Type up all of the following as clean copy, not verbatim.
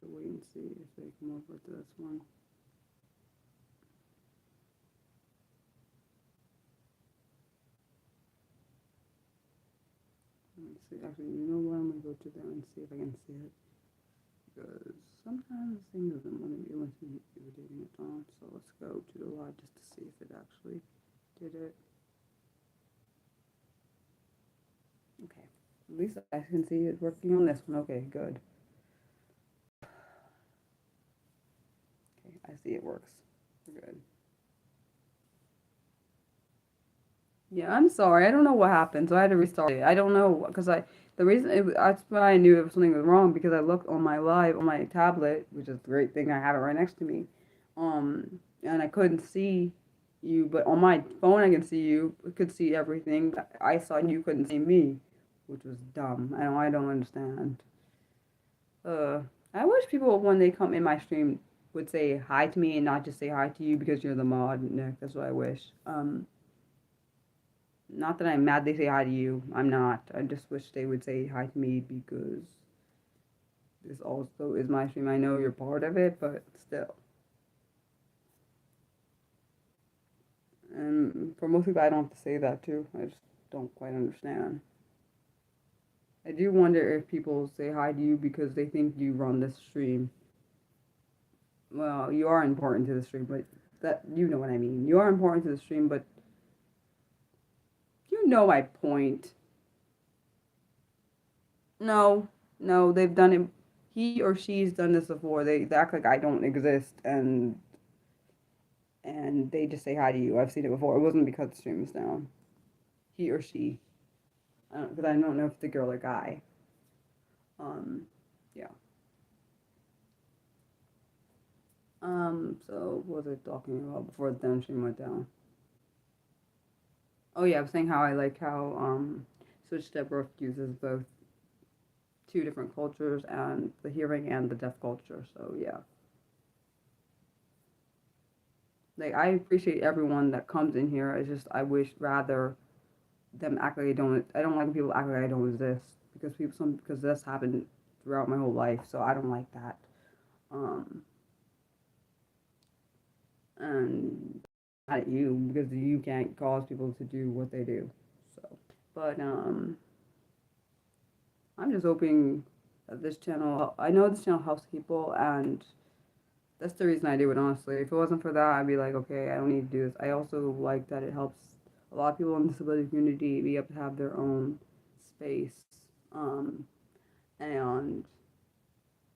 So wait and see if they come over to this one. Let me see. Actually, you know what? I'm gonna go to there and see if I can see it. Because sometimes things doesn't want to be irritating at all. So let's go to the live just to see if it actually did it. Okay. At least I can see it working on this one. Okay, good. Okay, I see it works. We're good. Yeah, I'm sorry. I don't know what happened, so I had to restart it. I don't know because the reason that's why I knew if something was wrong because I looked on my live on my tablet, which is a great thing. I have it right next to me, and I couldn't see you, but on my phone I can see you. I could see everything. I saw you couldn't see me, which was dumb. I don't understand. Uh, I wish people when they come in my stream would say hi to me and not just say hi to you because you're the mod, Nick. That's what I wish. Not that I'm mad they say hi to you. I'm not. I just wish they would say hi to me because this also is my stream. I know you're part of it, but still. And for most people, I don't have to say that too. I just don't quite understand. I do wonder if people say hi to you because they think you run this stream. Well, you are important to the stream, but that you know what I mean. You are important to the stream, but you know my point. No, no, they've done it. He or she's done this before. They act like I don't exist, and they just say hi to you. I've seen it before. It wasn't because the stream was down. He or she. Because I don't know if it's a girl or guy. Yeah. So what was I talking about before the down stream went down? Oh yeah, I was saying how I like how Switch Step Birth uses both two different cultures and the hearing and the deaf culture. So yeah. Like I appreciate everyone that comes in here. It's just I wish rather them act like I don't. I don't like when people act like I don't exist because this happened throughout my whole life. So I don't like that. Um, and not at you because you can't cause people to do what they do. So, but I'm just hoping that this channel. I know this channel helps people, and that's the reason I do it. Honestly, if it wasn't for that, I'd be like, okay, I don't need to do this. I also like that it helps a lot of people in the disability community be able to have their own space. Um, and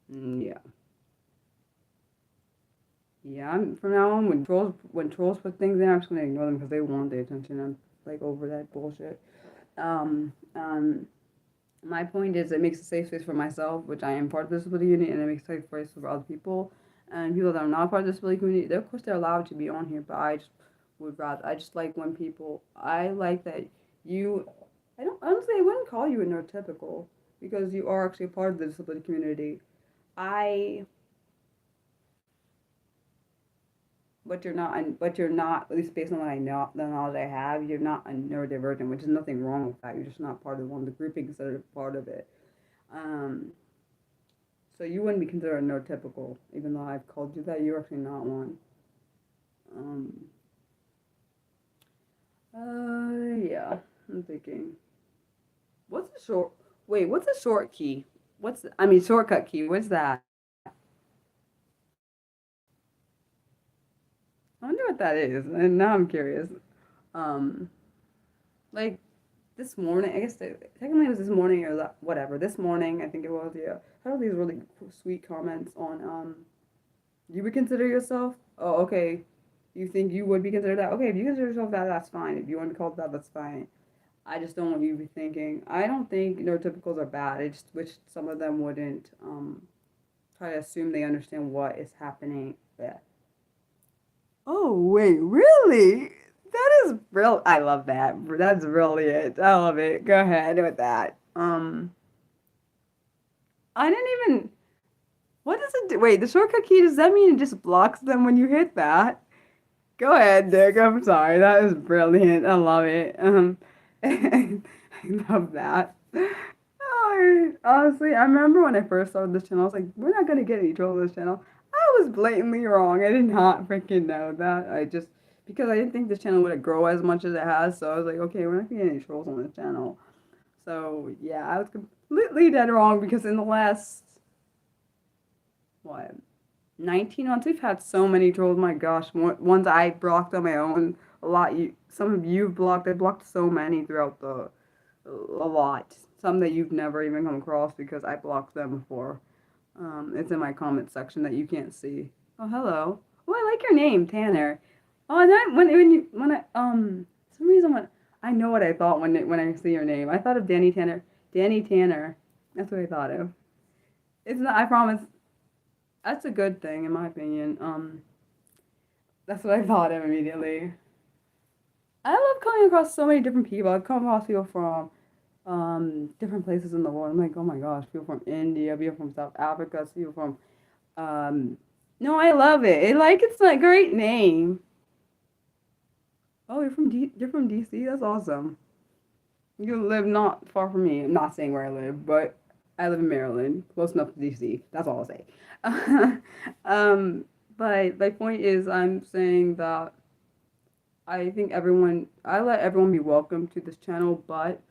yeah, yeah. From now on, when trolls put things in, I'm just gonna ignore them because they want the attention. I'm like over that bullshit. Um, um, my point is, it makes a safe space for myself, which I am part of the disability community, and it makes a safe space for other people. And people that are not part of the disability community, of course, they're allowed to be on here, but I just would rather. I just like when people. I like that you. I don't honestly. I wouldn't call you a neurotypical because you are actually a part of the disability community. I but you're not, at least based on what I know, the knowledge I have, you're not a neurodivergent, which is nothing wrong with that. You're just not part of one of the groupings that are part of it. Um, so you wouldn't be considered a neurotypical, even though I've called you that. You're actually not one. Um, yeah, I'm thinking. What's the short? Wait, what's a short key? Shortcut key. What's that? I wonder what that is. And now I'm curious. Um, like this morning, I guess technically it was this morning or whatever. This morning, I think it was. Yeah, I had all these really sweet comments on you would consider yourself. Oh, okay. You think you would be considered that? Okay, if you consider yourself that, that's fine. If you want to be called that, that's fine. I just don't want you to be thinking. I don't think neurotypicals are bad. I just wish some of them wouldn't try to assume they understand what is happening. Yeah. Oh wait, really? That is real. I love that. That's brilliant. I love it. Go ahead with that. I didn't even. What does it do? Wait, the shortcut key, does that mean it just blocks them when you hit that? Go ahead, Dick. I'm sorry. That is brilliant. I love it. I love that. Oh Honestly, I remember when I first started this channel, I was like, we're not gonna get any trolls on this channel. I was blatantly wrong. I did not freaking know that. I just because I didn't think this channel would grow as much as it has, so I was like, okay, we're not gonna get any trolls on this channel. So yeah, I was completely dead wrong because in the last what 19 months we've had so many trolls. My gosh, ones I blocked on my own. A lot some of you've blocked. I blocked so many throughout a lot. Some that you've never even come across because I blocked them before. It's in my comment section that you can't see. Oh, hello. Oh, I like your name, Tanner. Oh, and then when I some reason when I know what I thought when I see your name. I thought of Danny Tanner. Danny Tanner. That's what I thought of. It's not. I promise. That's a good thing in my opinion. That's what I thought of immediately. I love coming across so many different people. I've come across people from different places in the world. I'm like, oh my gosh, people from India, people from South Africa, people from no, I love it. It's a great name. Oh, you're from DC? That's awesome. You live not far from me. I'm not saying where I live, but I live in Maryland, close enough to DC. That's all I'll say. um, but my point is, I'm saying that I let everyone be welcome to this channel, but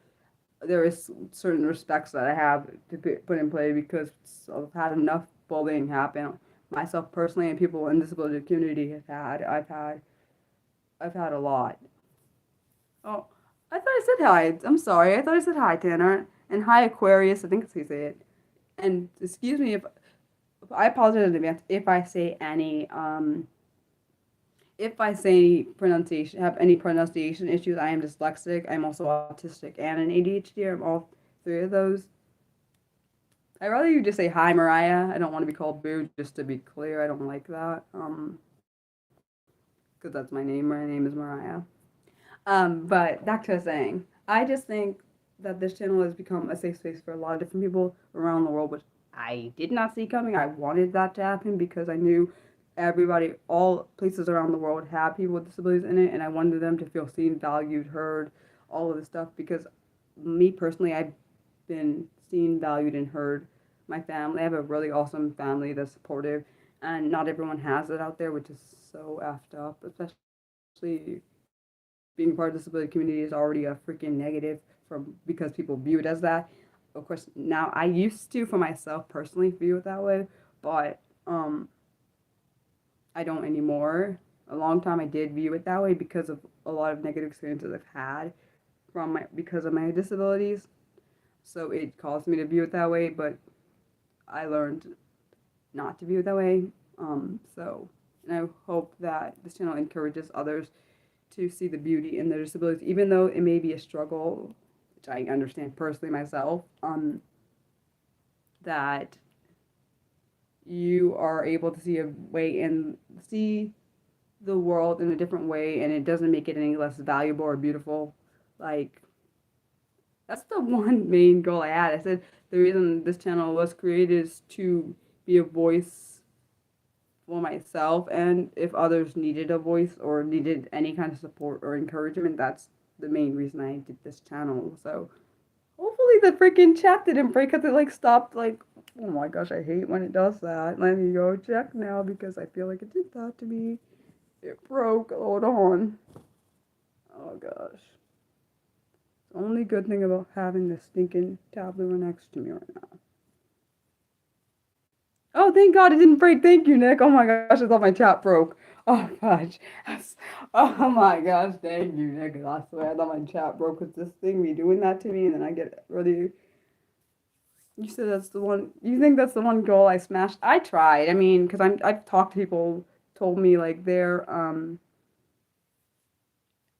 there is certain respects that I have to put in play because I've had enough bullying happen. Myself personally and people in the disability community have had. I've had a lot. Oh, I thought I said hi. I'm sorry. I thought I said hi, Tanner. And hi, Aquarius. I think that's how you say it. And excuse me if I apologize in advance if I say pronunciation have any pronunciation issues. I am dyslexic. I'm also autistic and an ADHD. I'm all three of those. I'd rather you just say hi, Mariah. I don't want to be called Boo, just to be clear. I don't like that. Because that's my name. My name is Mariah. But back to saying, I just think that this channel has become a safe space for a lot of different people around the world, which I did not see coming. I wanted that to happen because I knew everybody, all places around the world have people with disabilities in it, and I wanted them to feel seen, valued, heard, all of this stuff because me personally, I've been seen, valued, and heard. My family, I have a really awesome family that's supportive, and not everyone has it out there, which is so effed up, especially being part of the disability community is already a freaking negative from because people view it as that. Of course, now I used to for myself personally view it that way, but I don't anymore. A long time I did view it that way because of a lot of negative experiences I've had because of my disabilities. So it caused me to view it that way, but I learned not to view it that way. And I hope that this channel encourages others to see the beauty in their disabilities, even though it may be a struggle, which I understand personally myself, that you are able to see a way and see the world in a different way, and it doesn't make it any less valuable or beautiful. Like, that's the one main goal I had. I said the reason this channel was created is to be a voice for myself, and if others needed a voice or needed any kind of support or encouragement, that's the main reason I did this channel. So hopefully the freaking chat didn't break because it like stopped like, oh my gosh, I hate when it does that. Let me go check now because I feel like it did that to me. It broke. Hold on. Oh gosh. The only good thing about having this stinking tablet next to me right now. Oh, thank God it didn't break. Thank you, Nick. Oh my gosh, I thought my chat broke. Oh gosh. Oh my gosh, thank you, Nick. I swear I thought my chat broke with this thing be doing that to me, and then I get really. You said that's the one. You think that's the one goal I smashed? I tried. I mean, because I've talked to people, told me like they're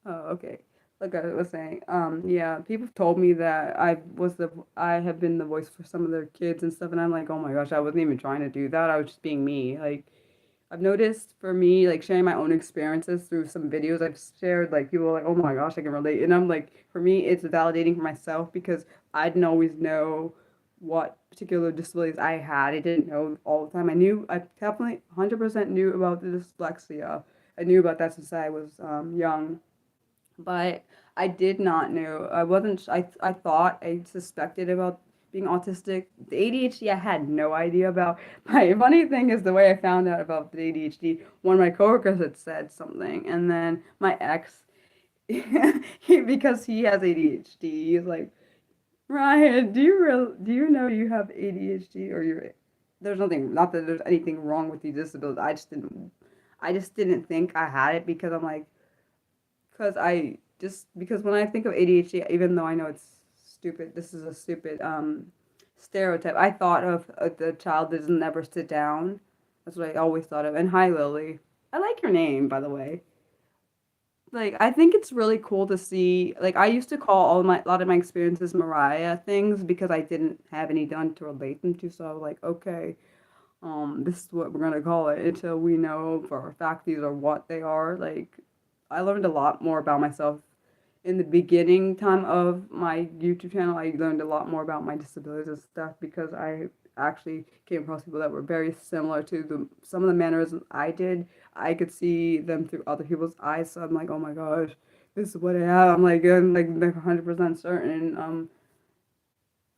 Oh, okay. Like I was saying, yeah, people have told me that I have been the voice for some of their kids and stuff, and I'm like, oh my gosh, I wasn't even trying to do that. I was just being me. Like, I've noticed for me, like sharing my own experiences through some videos I've shared, like people are like, oh my gosh, I can relate, and I'm like, for me, it's validating for myself because I didn't always know what particular disabilities I had. I didn't know all the time. I definitely 100% knew about the dyslexia. I knew about that since I was young, but I did not know. I wasn't. I thought I suspected about being autistic. The ADHD I had no idea about. My funny thing is the way I found out about the ADHD. One of my coworkers had said something, and then my ex, because he has ADHD, he's like, Ryan, do you know you have ADHD or you're there's nothing not that there's anything wrong with these disabilities. I just didn't think I had it because I'm like because when I think of ADHD, even though I know it's stupid, this is a stupid stereotype. I thought of the child that doesn't never sit down. That's what I always thought of. And hi, Lily. I like your name, by the way. Like I think it's really cool to see. Like I used to call a lot of my experiences Mariah things because I didn't have any done to relate them to. So I was like, okay, this is what we're gonna call it until we know for a fact these are what they are. Like I learned a lot more about myself in the beginning time of my YouTube channel. I learned a lot more about my disabilities and stuff because I actually came across people that were very similar to some of the mannerisms I did. I could see them through other people's eyes. So I'm like, oh my gosh, this is what I have. I'm like 100% certain.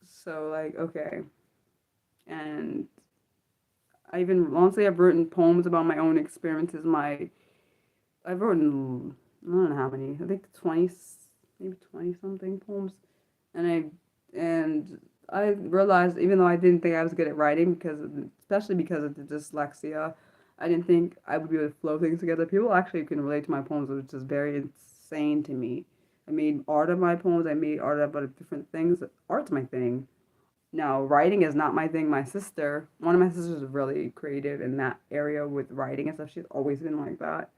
So like okay, and I even honestly I've written poems about my own experiences. I've written I don't know how many. I think 20, maybe 20 something poems, and I realized even though I didn't think I was good at writing especially because of the dyslexia, I didn't think I would be able to flow things together. People actually can relate to my poems, which is very insane to me. I made art of my poems. I made art about different things. Art's my thing. Now, writing is not my thing. One of my sisters is really creative in that area with writing and stuff. She's always been like that.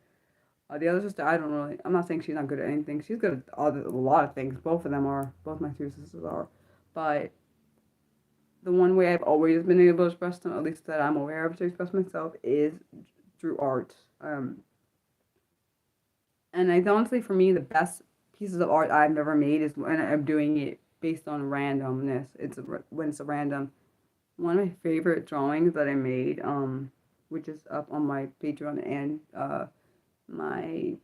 The other sister, I'm not saying she's not good at anything. She's good at a lot of things. Both my two sisters are. But the one way I've always been able to express them, at least that I'm aware of to express myself, is through art. And I honestly, for me, the best pieces of art I've ever made is when I'm doing it based on randomness. When it's a random. One of my favorite drawings that I made, which is up on my Patreon and my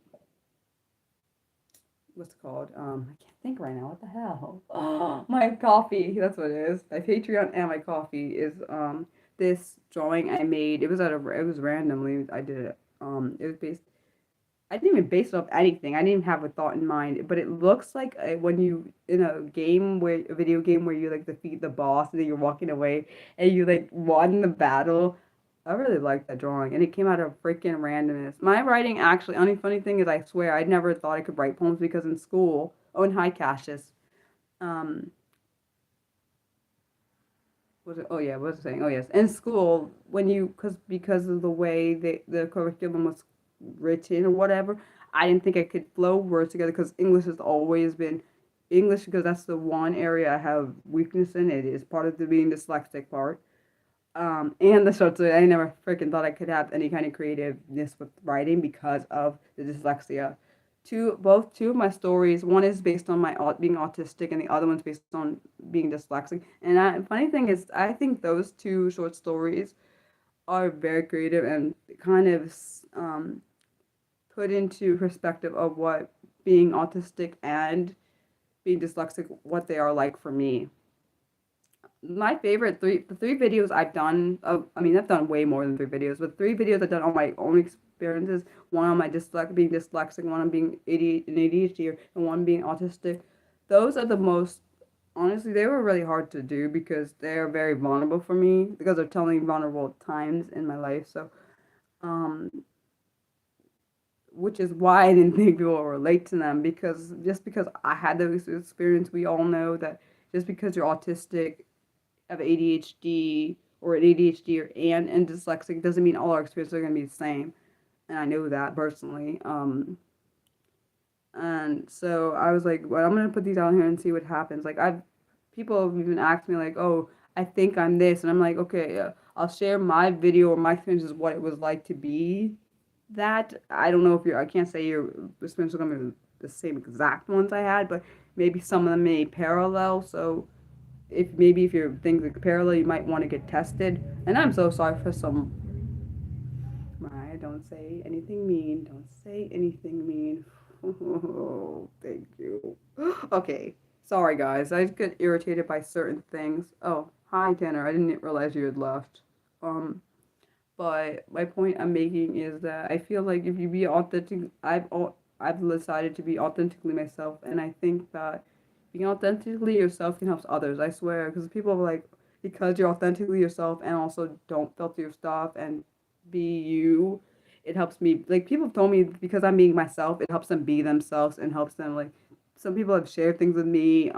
what's it called? I can't think right now. What the hell? Oh, my coffee. That's what it is. My Patreon and my coffee is this drawing I made. It was randomly I did it. It was based. I didn't even base it off anything. I didn't even have a thought in mind. But it looks like when you in a video game where you like defeat the boss and then you're walking away and you like won the battle. I really like that drawing, and it came out of freaking randomness. My writing actually, only funny thing is, I swear, I never thought I could write poems because in school, oh, and hi, Cassius. Um, was it? Oh yeah, what was I saying? Oh yes, in school, because of the way the curriculum was written or whatever, I didn't think I could flow words together because English has always been English because that's the one area I have weakness in. It is part of the being dyslexic part. And the short story, I never freaking thought I could have any kind of creativeness with writing because of the dyslexia. Two of my stories, one is based on my being autistic, and the other one's based on being dyslexic. And funny thing is, I think those two short stories are very creative and kind of put into perspective of what being autistic and being dyslexic, what they are like for me. My favorite the three videos I've done, I mean, I've done way more than three videos, but three videos I've done on my own experiences, one on my being dyslexic, one on being ADHD, and one being autistic. Those are the most, honestly, they were really hard to do because they're very vulnerable for me because they're telling vulnerable times in my life. So, um, which is why I didn't think people would relate to them because I had those experience, we all know that just because you're autistic have ADHD or an ADHD and dyslexic doesn't mean all our experiences are going to be the same. And I know that personally. And so I was like, well, I'm going to put these out here and see what happens. People have even asked me like, oh, I think I'm this. And I'm like, okay, I'll share my video or my experiences, what it was like to be that. I don't know if I can't say your experience are going to be the same exact ones I had, but maybe some of them may parallel. So if your things are parallel, you might want to get tested. And I'm so sorry for some. Right, don't say anything mean. Don't say anything mean. Oh, thank you. Okay. Sorry, guys. I get irritated by certain things. Oh, hi, Tanner. I didn't realize you had left. Um, but my point I'm making is that I feel like if you be authentic, I've decided to be authentically myself, and I think that being authentically yourself can help others. I swear, because people are like, because you're authentically yourself and also don't filter your stuff and be you, it helps me. Like people have told me because I'm being myself, it helps them be themselves and helps them like. Some people have shared things with me.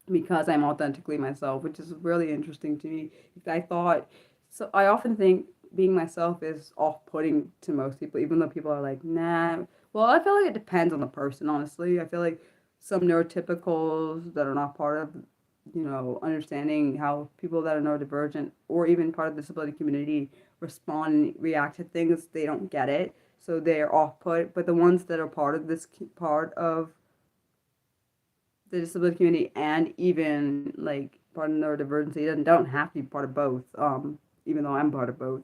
Because I'm authentically myself, which is really interesting to me. I thought, so I often think being myself is off-putting to most people, even though people are like, nah. Well, I feel like it depends on the person, honestly. I feel like some neurotypicals that are not part of, understanding how people that are neurodivergent or even part of the disability community respond and react to things, they don't get it. So they're off-put. But the ones that are part of this part of the disability community and even like part of neurodivergency doesn't don't have to be part of both. Even though I'm part of both,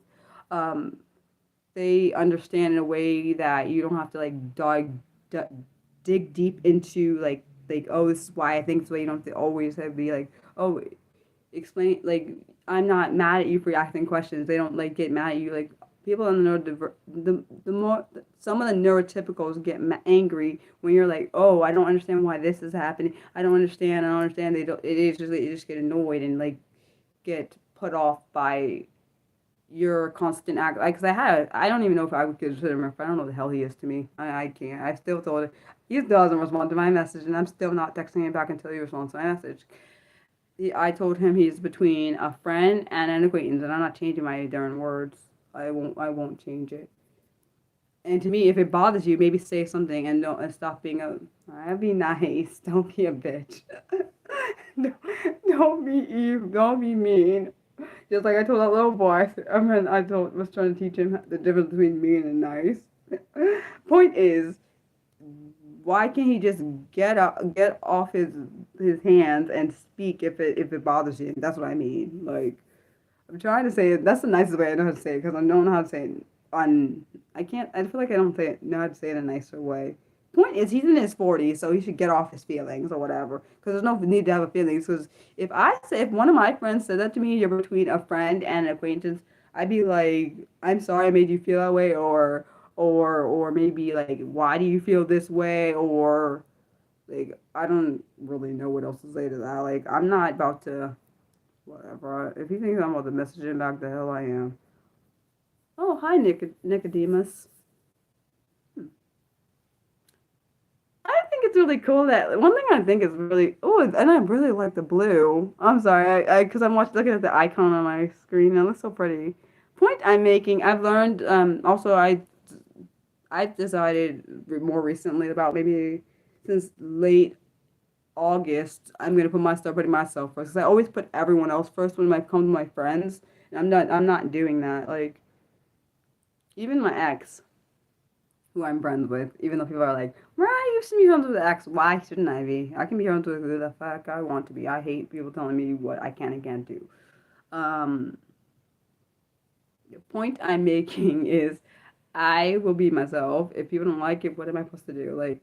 um, they understand in a way that you don't have to like dig deep into like oh this is why I think this way. You don't have to always have to be like oh explain like I'm not mad at you for asking questions. They don't like get mad at you like people on the the more some of the neurotypicals get angry when you're like oh I don't understand why this is happening. I don't understand. They don't. It is just they just get annoyed and like get put off by your constant act. Like, cause I don't even know if I would consider him a friend. I don't know what the hell he is to me. I can't. I still told it. He still doesn't respond to my message, and I'm still not texting him back until he responds to my message. I told him he's between a friend and an acquaintance, and I'm not changing my darn words. I won't change it. And to me, if it bothers you, maybe say something and don't and stop being a. I'll be nice. Don't be a bitch. don't, don't be evil. Don't be mean. Just like I told that little boy. Was trying to teach him the difference between mean and nice. Point is, why can't he just get off his hands and speak if it bothers you? That's what I mean. Like I'm trying to say it. That's the nicest way I know how to say it because I don't know how to say it. On I can't. I feel like I don't know how to say it in a nicer way. Point is, he's in his 40s, so he should get off his feelings or whatever. Because there's no need to have a feelings. Because if one of my friends said that to me, you're between a friend and an acquaintance, I'd be like, I'm sorry I made you feel that way, or maybe like, why do you feel this way, or like, I don't really know what else to say to that. Like, I'm not about to whatever. If he thinks I'm about to message him back, the hell I am. Oh, hi, Nicodemus. Hmm. I think it's really cool that one thing I think is really oh, and I really like the blue. I'm sorry, because I'm watching looking at the icon on my screen and it looks so pretty. Point I'm making, I've learned also I decided more recently about maybe since late August I'm gonna start putting myself first because I always put everyone else first when I come to my friends and I'm not doing that like even my ex who I'm friends with, even though people are like, right, you should be friends with X. Why shouldn't I be? I can be friends with who the fuck I want to be. I hate people telling me what I can and can't do. Um, the point I'm making is I will be myself. If people don't like it, what am I supposed to do? Like,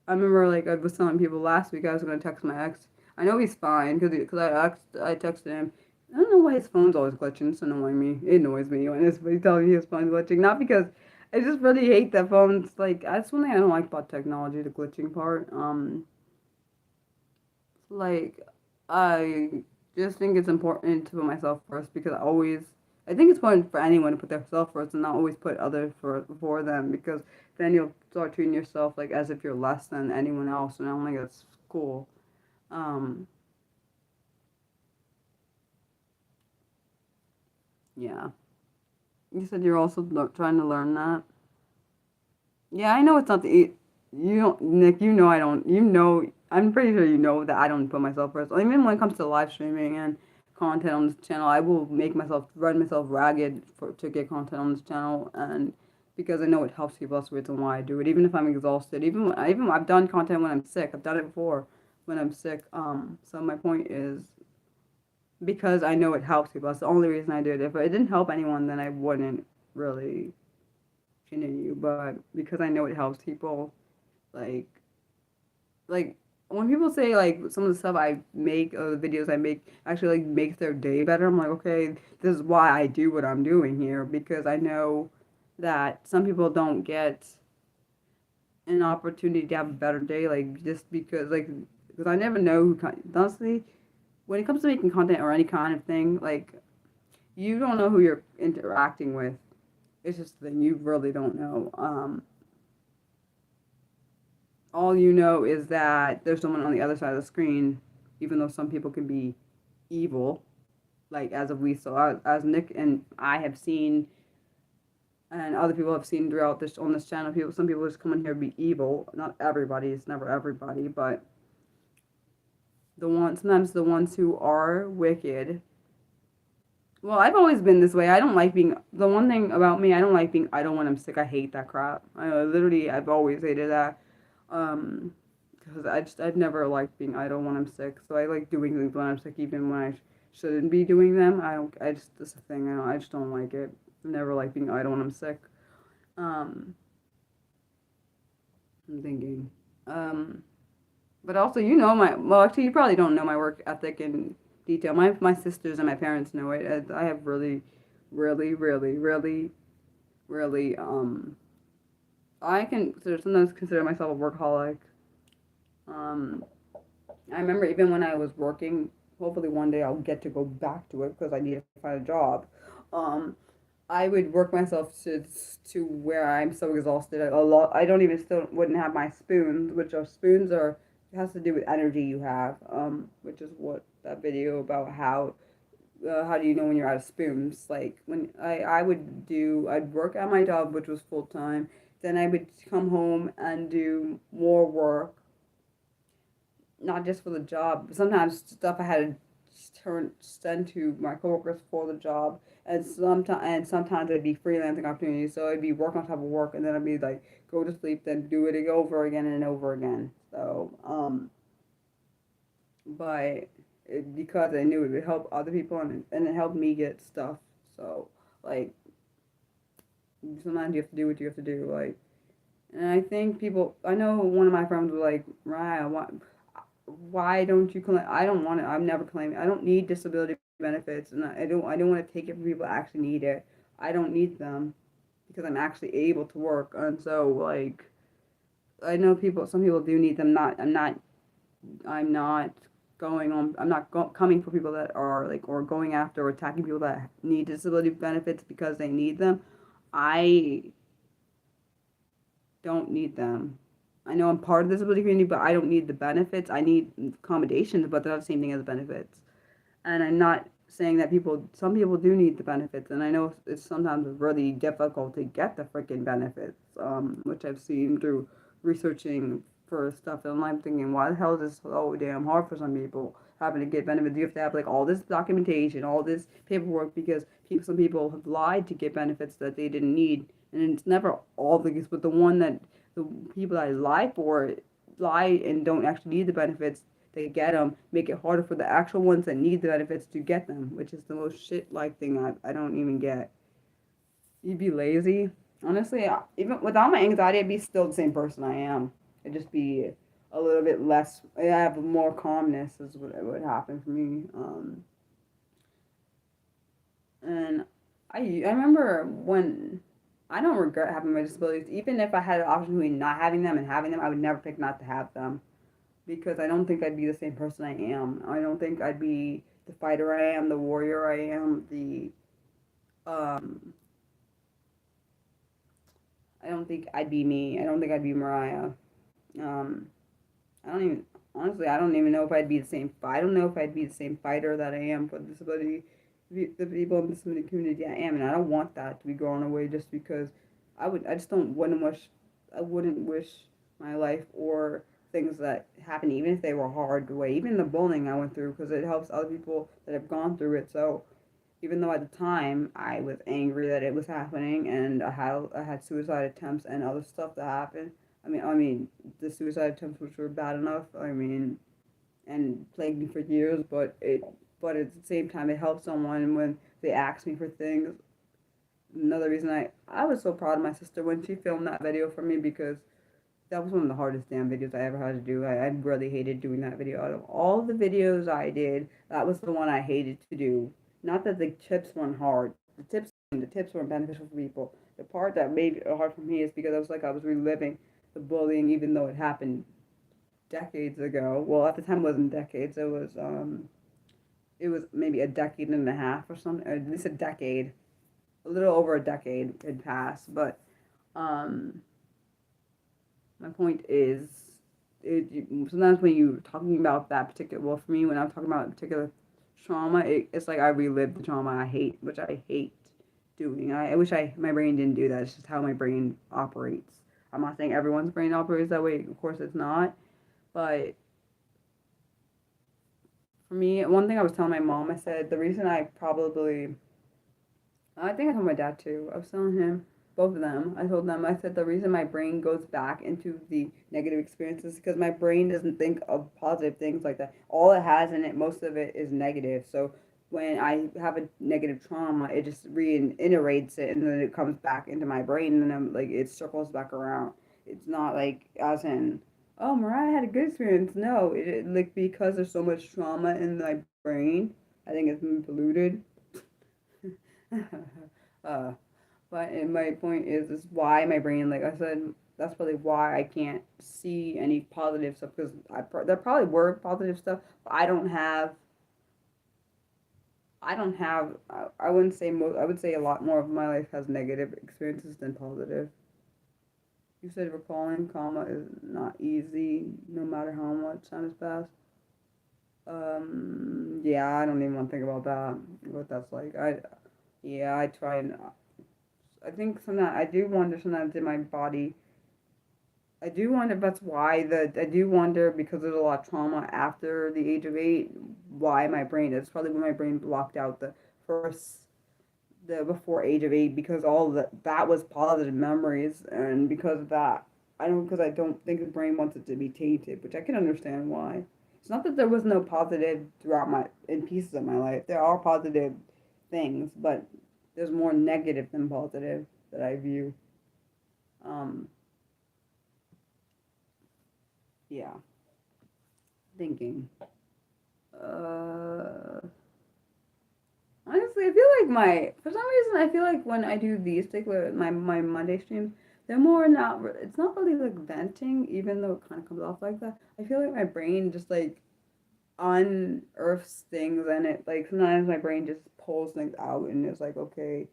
I remember like I was telling people last week I was gonna text my ex. I know he's fine because I texted him. I don't know why his phone's always glitching. It's annoying me. It annoys me when he's telling me his phone's glitching. Not because I just really hate that phones. Like that's one thing I don't like about technology, the glitching part. Like I just think it's important to put myself first because I think it's important for anyone to put themselves first and not always put others for them because then you'll start treating yourself like as if you're less than anyone else, and I don't think that's cool. Um, yeah. You said you're also trying to learn that. Yeah, I know it's not you don't Nick. You know I don't. You know I'm pretty sure you know that I don't put myself first. Even when it comes to live streaming and content on this channel, I will make myself run myself ragged to get content on this channel, and because I know it helps people. That's the reason why I do it. Even if I'm exhausted, even I've done content when I'm sick. I've done it before when I'm sick. So my point is because I know it helps people. That's the only reason I do it. If it didn't help anyone, then I wouldn't really continue. But because I know it helps people, like like when people say like some of the stuff I make or the videos I make actually like makes their day better, I'm like, okay, this is why I do what I'm doing here, because I know that some people don't get an opportunity to have a better day, like just because I never know honestly, when it comes to making content or any kind of thing, like you don't know who you're interacting with. It's just the thing, you really don't know. All you know is that there's someone on the other side of the screen, even though some people can be evil, like as of we saw, as Nick and I have seen, and other people have seen throughout this on this channel. Some people just come in here to be evil. Not everybody. It's never everybody, but sometimes the ones who are wicked. Well, I've always been this way. I don't like being the one thing about me. I don't like being idle when I'm sick. I hate that crap. I've always hated that. Um, because I've never liked being idle when I'm sick. So I like doing things when I'm sick, even when I shouldn't be doing them. It's a thing. I just don't like it. I never like being idle when I'm sick. Um, I'm thinking. Um, but also, well, actually, you probably don't know my work ethic in detail. My sisters and my parents know it. I have really, really, really, really, really, I can sometimes consider myself a workaholic. Um, I remember even when I was working, hopefully one day I'll get to go back to it because I need to find a job. Um, I would work myself to where I'm so exhausted. A lot. I don't even still wouldn't have my spoons, which are spoons are it has to do with energy you have. Which is what that video about how do you know when you're out of spoons? Like when I'd work at my job, which was full time. Then I would come home and do more work, not just for the job. But sometimes stuff I had to send to my coworkers for the job, and sometimes it'd be freelancing opportunities. So it'd be work on top of work, and then I'd be like go to sleep, then do it over again and over again. So but because I knew it would help other people and it helped me get stuff. So like sometimes you have to do what you have to do. Like, and I think people. I know one of my friends was like, Ryan, why don't you claim? I don't want it. I'm never claiming. I don't need disability benefits, and I don't want to take it from people that actually need it. I don't need them because I'm actually able to work, and so like I know people. Some people do need them. Not. I'm not. I'm not going on. I'm not coming for people that are like or going after or attacking people that need disability benefits because they need them. I don't need them. I know I'm part of the disability community, but I don't need the benefits. I need accommodations, but they're not the same thing as benefits. And I'm not saying that some people do need the benefits, and I know it's sometimes really difficult to get the freaking benefits, which I've seen through researching for stuff. And I'm thinking, why the hell is this so damn hard for some people having to get benefits? You have to have like all this documentation, all this paperwork because some people have lied to get benefits that they didn't need, and it's never all the case. But the people that lie and don't actually need the benefits they get them, make it harder for the actual ones that need the benefits to get them, which is the most shit-like thing I don't even get. You'd be lazy. Honestly, even without my anxiety, I'd be still the same person I am. I'd just be a little bit less, I have more calmness is what would happen for me. And I remember when, I don't regret having my disabilities. Even if I had an option between not having them and having them, I would never pick not to have them because I don't think I'd be the same person I am. I don't think I'd be the fighter I am, the warrior I am, um I don't think I'd be me. I don't think I'd be Mariah. Um I don't even honestly I don't even know if I'd be the same I don't know if I'd be the same fighter that I am for the disability the people in the disability community I am, and I don't want that to be going away just because I just don't wouldn't wish I wouldn't wish my life or things that happen, even if they were hard away, even the bullying I went through, because it helps other people that have gone through it. So even though at the time I was angry that it was happening, and I had suicide attempts and other stuff that happened. I mean the suicide attempts which were bad enough. I mean, and plagued me for years, but at the same time it helped someone when they asked me for things. Another reason I was so proud of my sister when she filmed that video for me because that was one of the hardest damn videos I ever had to do. I really hated doing that video. Out of all the videos I did, that was the one I hated to do. Not that the tips weren't hard. The tips weren't beneficial for people. The part that made it hard for me is because I was like I was reliving the bullying, even though it happened decades ago. Well, at the time it wasn't decades. It was maybe a decade and a half or something, or at least a decade, a little over a decade had passed. But um, my point is, sometimes when you're talking about that particular, well, for me, when I'm talking about a particular trauma, it's like I relive the trauma I hate, which I hate doing. I wish my brain didn't do that. It's just how my brain operates. I'm not saying everyone's brain operates that way. Of course, it's not. But for me, one thing I was telling my mom, I said the reason I think I told my dad too. I was telling him, both of them. I told them, I said the reason my brain goes back into the negative experiences is because my brain doesn't think of positive things like that. All it has in it, most of it is negative. So when I have a negative trauma, it just reiterates it and then it comes back into my brain and I'm like, it circles back around. It's not like, as in, oh, Mariah had a good experience. No, like because there's so much trauma in my brain, I think it's been polluted. uh, but my point is why my brain, like I said, that's probably why I can't see any positive stuff because there probably were positive stuff, but I don't have. I wouldn't say most. I would say a lot more of my life has negative experiences than positive. You said recalling comma is not easy, no matter how much time has passed. Yeah, I don't even want to think about that. What that's like. Yeah, I try and I think sometimes I do wonder sometimes in my body. I do wonder if that's why I do wonder because there's a lot of trauma after the age of 8. Why my brain? It's probably when my brain blocked out first the before age of 8 because all that was positive memories and because of that I don't think the brain wants it to be tainted, which I can understand why. It's not that there was no positive throughout my in pieces of my life. There are positive things, but there's more negative than positive that I view. Um, yeah, thinking. Uh, Honestly, I feel like for some reason, I feel like when I do these particular, my Monday streams, they're more it's not really like venting, even though it kind of comes off like that. I feel like my brain just like unearths things and it, like, sometimes my brain just pulls things out and it's like, okay,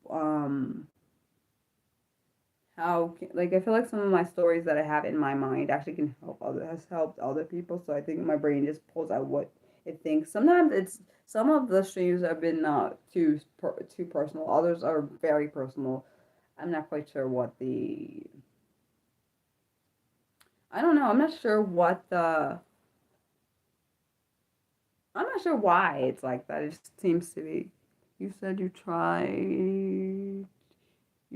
um, like I feel like some of my stories that I have in my mind actually has helped other people. So I think my brain just pulls out what it thinks. Sometimes some of the streams have been not too personal. Others are very personal. I'm not quite sure what the I don't know. I'm not sure why it's like that. It just seems to be. You said you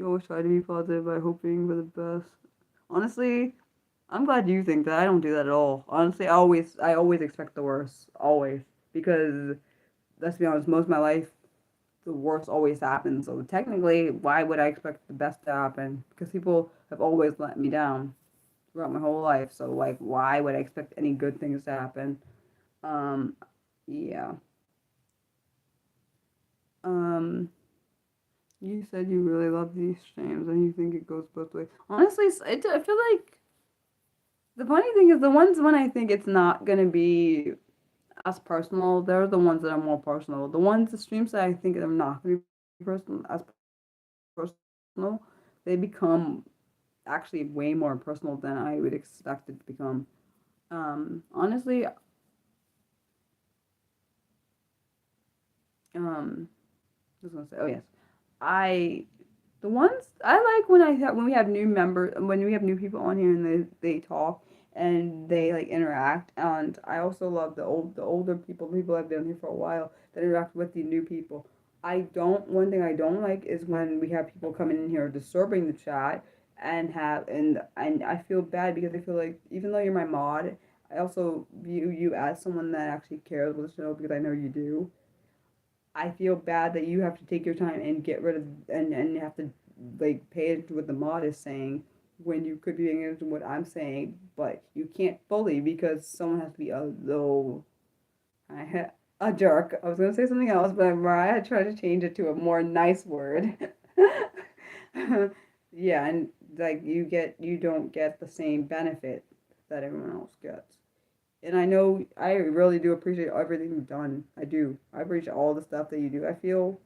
always try to be positive by hoping for the best. Honestly, I'm glad you think that. I don't do that at all. Honestly, I always expect the worst, always, because let's be honest, most of my life the worst always happens. So technically, why would I expect the best to happen? Because people have always let me down throughout my whole life. So like, why would I expect any good things to happen? Um, yeah. Um, you said you really love these streams and you think it goes both ways. Honestly, I feel like the funny thing is the ones when I think it's not gonna be as personal, they're the ones that are more personal. The streams that I think are not gonna be personal, they become actually way more personal than I would expect it to become. Honestly, I was gonna say, oh yes, I the ones I like when we have new members when we have new people on here and they talk and they like interact, and I also love the older people, people that have been here for a while that interact with the new people. I don't One thing I don't like is when we have people coming in here disturbing the chat and I feel bad because I feel like even though you're my mod, I also view you as someone that actually cares about the show because I know you do. I feel bad that you have to take your time and get rid of and you have to like pay attention to what the mod is saying when you could be paying attention to what I'm saying, but you can't fully because someone has to be a little I had a jerk. I was gonna say something else, but Mariah tried to change it to a more nice word. Yeah, and like you don't get the same benefit that everyone else gets. And I know I really do appreciate everything you've done. I do. I appreciate all the stuff that you do. I feel,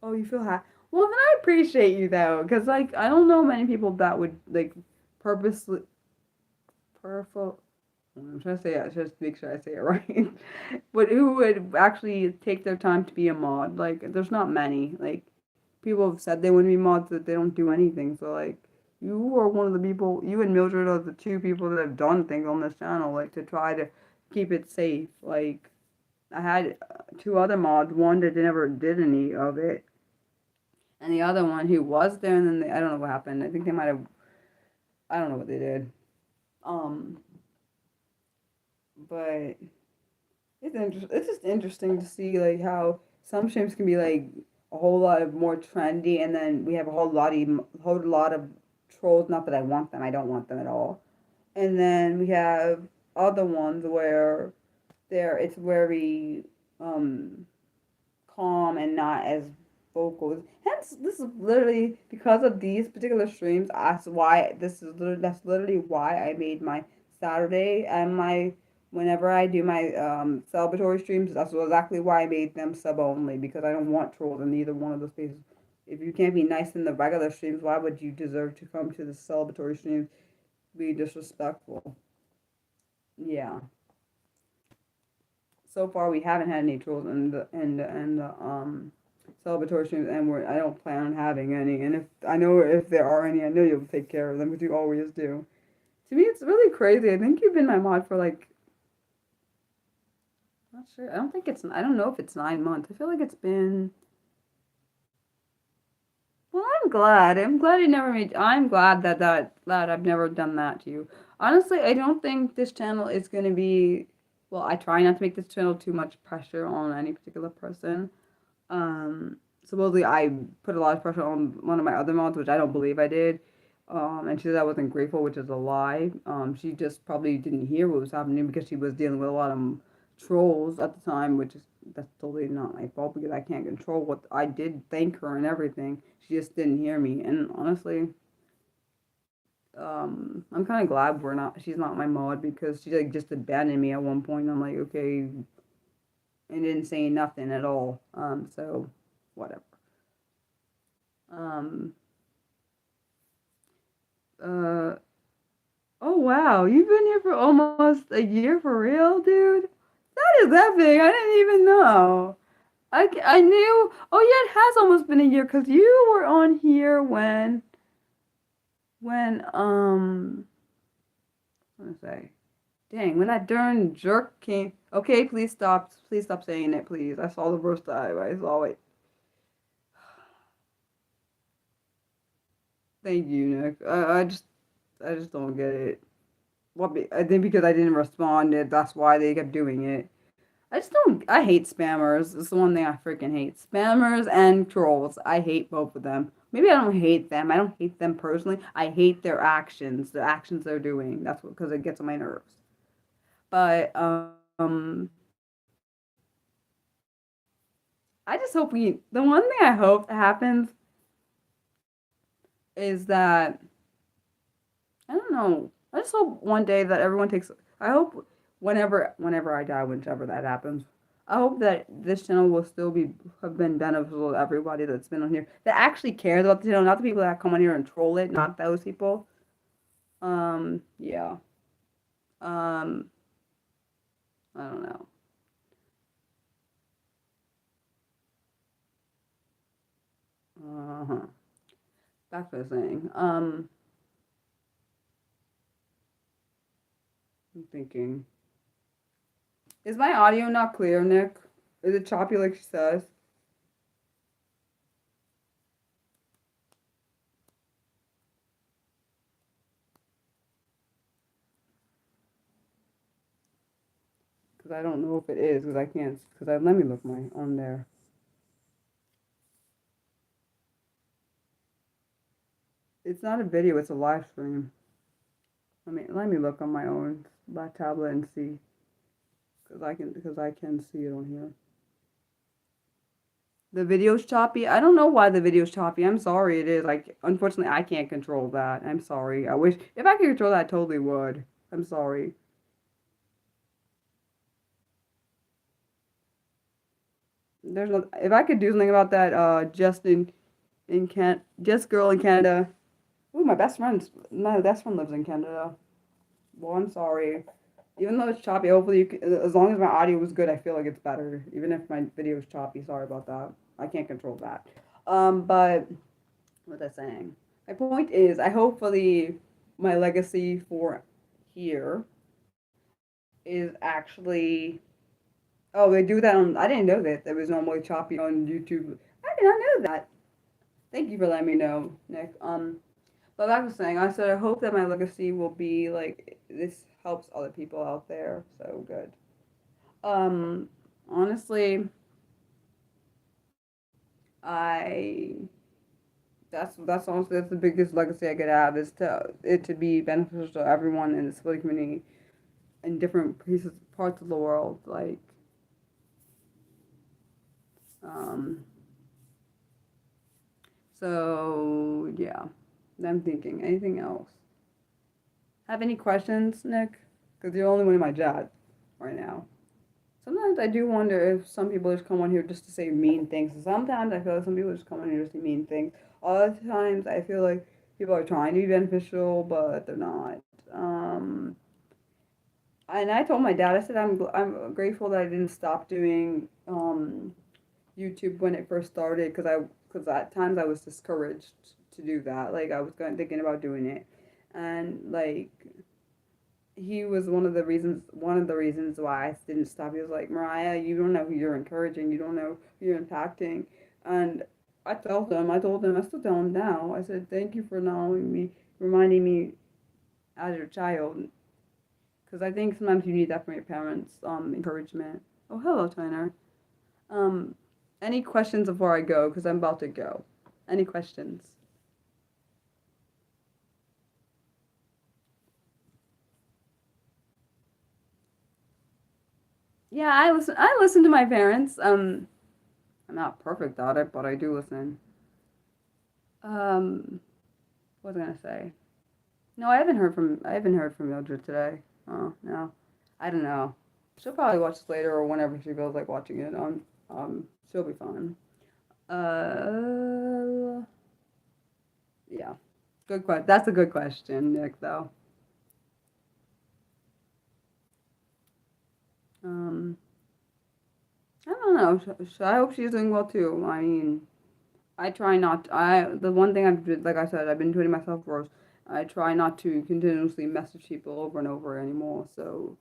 oh, you feel happy. Well, then I appreciate you though, because like I don't know many people that would like purposely, purposeful. I'm trying to say it, just make sure I say it right. But who would actually take their time to be a mod? Like, there's not many. Like, people have said they want to be mods, that they don't do anything. So, like, you are one of the people, you and Mildred are the two people that have done things on this channel, like, to try to keep it safe. Like, I had two other mods, one that never did any of it, and the other one who was there, and then I don't know what happened. I think they might have, I don't know what they did. Um, but it's just interesting to see like how some streams can be like a whole lot of more trendy, and then we have a whole lot of trolls. Not that I want them, I don't want them at all. And then we have other ones where it's very um calm and not as vocal. Hence, this is literally because of these particular streams. That's literally why I made my Saturday and my whenever I do my celebratory streams. That's exactly why I made them sub only, because I don't want trolls in either one of those spaces. If you can't be nice in the regular streams, why would you deserve to come to the celebratory streams? Be disrespectful. Yeah. So far we haven't had any trolls in the celebratory streams, and I don't plan on having any. And if there are any, I know you'll take care of them, because you always do. To me, it's really crazy. I think you've been my mod for like, I'm not sure. I don't know if it's 9 months. I feel like it's been. Well, I'm glad. I'm glad that I've never done that to you. Honestly, I don't think this channel is gonna be. Well, I try not to make this channel too much pressure on any particular person. Supposedly I put a lot of pressure on one of my other mods, which I don't believe I did. And she said I wasn't grateful, which is a lie. She just probably didn't hear what was happening because she was dealing with a lot of trolls at the time, that's totally not my fault because I can't control what I did. Thank her and everything. She just didn't hear me, and honestly, I'm kind of glad she's not my mod, because she like just abandoned me at one point. I'm like, okay, and didn't say nothing at all. So whatever. Um, uh, oh wow, you've been here for almost a year for real, dude? That is epic. I didn't even know. I knew. Oh yeah, it has almost been a year because you were on here when let's say, dang, when that darn jerk came. Okay, please stop saying it, please. I saw the first time. I saw it. Thank you, Nick. I just don't get it. I think because I didn't respond, that's why they kept doing it. I just don't. I hate spammers. It's the one thing I freaking hate. Spammers and trolls. I hate both of them. Maybe I don't hate them. I don't hate them personally. I hate their actions. The actions they're doing. That's what, because it gets on my nerves. But I just hope The one thing I hope happens is that I don't know. I just hope one day that everyone takes. I hope whenever I die, whenever that happens, I hope that this channel will still have been beneficial to everybody that's been on here that actually cares about the channel, not the people that come on here and troll it, not those people. Yeah. Um, I don't know. Uh-huh. Back to the thing. I'm thinking. Is my audio not clear, Nick? Is it choppy like she says? Because I don't know if it is, because I can't, let me look on there. It's not a video, it's a live stream. Let me look on my own tablet and see, because I can see it on here. The video's choppy. I don't know why the video's choppy. I'm sorry, it is. Like, unfortunately, I can't control that. I'm sorry. I wish if I could control that, I totally would. I'm sorry. There's no. If I could do something about that, just girl in Canada. Ooh, my best friend lives in Canada. Well, I'm sorry. Even though it's choppy, hopefully as long as my audio was good, I feel like it's better. Even if my video is choppy, sorry about that. I can't control that. But what was I saying? My point is, I hopefully my legacy for here is actually. Oh, they do that on. I didn't know that there was normally choppy on YouTube. I did not know that. Thank you for letting me know, Nick. But like I was saying, I said I hope that my legacy will be like this helps other people out there. So good. Um, honestly, I that's the biggest legacy I could have is to be beneficial to everyone in the disability community in different parts of the world. Like, um, so yeah, I'm thinking anything else. Have any questions, Nick? Because you're the only one in my chat right now. Sometimes I do wonder if some people just come on here just to say mean things. Sometimes I feel like some people just come on here just to say mean things. Other times I feel like people are trying to be beneficial, but they're not. Um, and I told my dad, I said I'm grateful that I didn't stop doing YouTube when it first started because at times I was discouraged to do that. Like I was thinking about doing it, and like he was one of the reasons why I didn't stop. He was like, Mariah, you don't know who you're encouraging, you don't know who you're impacting. And I told him, I still tell him now. I said, thank you for allowing me, reminding me as your child. Because I think sometimes you need that from your parents, encouragement. Oh, hello, Tyner. Um, any questions before I go? Because I'm about to go. Any questions? Yeah, I listen to my parents. I'm not perfect at it, but I do listen. Um, what was I gonna say? No, I haven't heard from Mildred today. Oh no, I don't know. She'll probably watch this later or whenever she feels like watching it. She'll be fine. Uh, yeah, good question. That's a good question, Nick. Though. Um, I don't know. I hope she's doing well too. I mean, I try not. The one thing like I said, I've been doing myself worse. I try not to continuously message people over and over anymore. So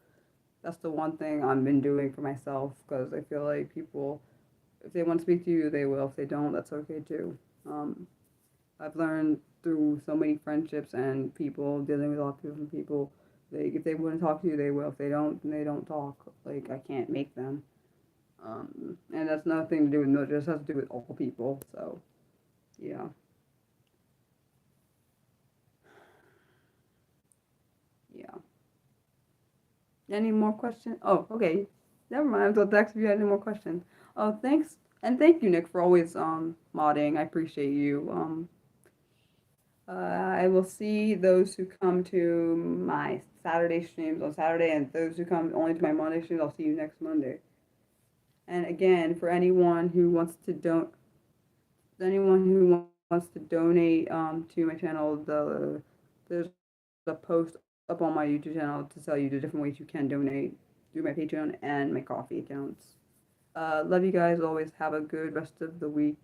that's the one thing I've been doing for myself because I feel like people, if they want to speak to you, they will. If they don't, that's okay too. Um, I've learned through so many friendships and people dealing with a lot of different people. If they want to talk to you, they will. If they don't, then they don't talk. Like I can't make them. And that's nothing to do with military. It just has to do with all people. So yeah, yeah. Any more questions? Oh, okay. Never mind. I thought Dex, if you had any more questions. Oh, thanks. And thank you, Nick, for always modding. I appreciate you. I will see those who come to my Saturday streams on Saturday, and those who come only to my Monday streams, I'll see you next Monday. And again, for anyone who wants to donate to my channel, there's a post up on my YouTube channel to tell you the different ways you can donate through my Patreon and my coffee accounts. Love you guys. Always have a good rest of the week.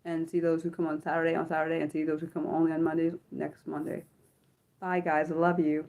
And see those who come on Saturday, and see those who come only on Mondays next Monday. Bye, guys. I love you.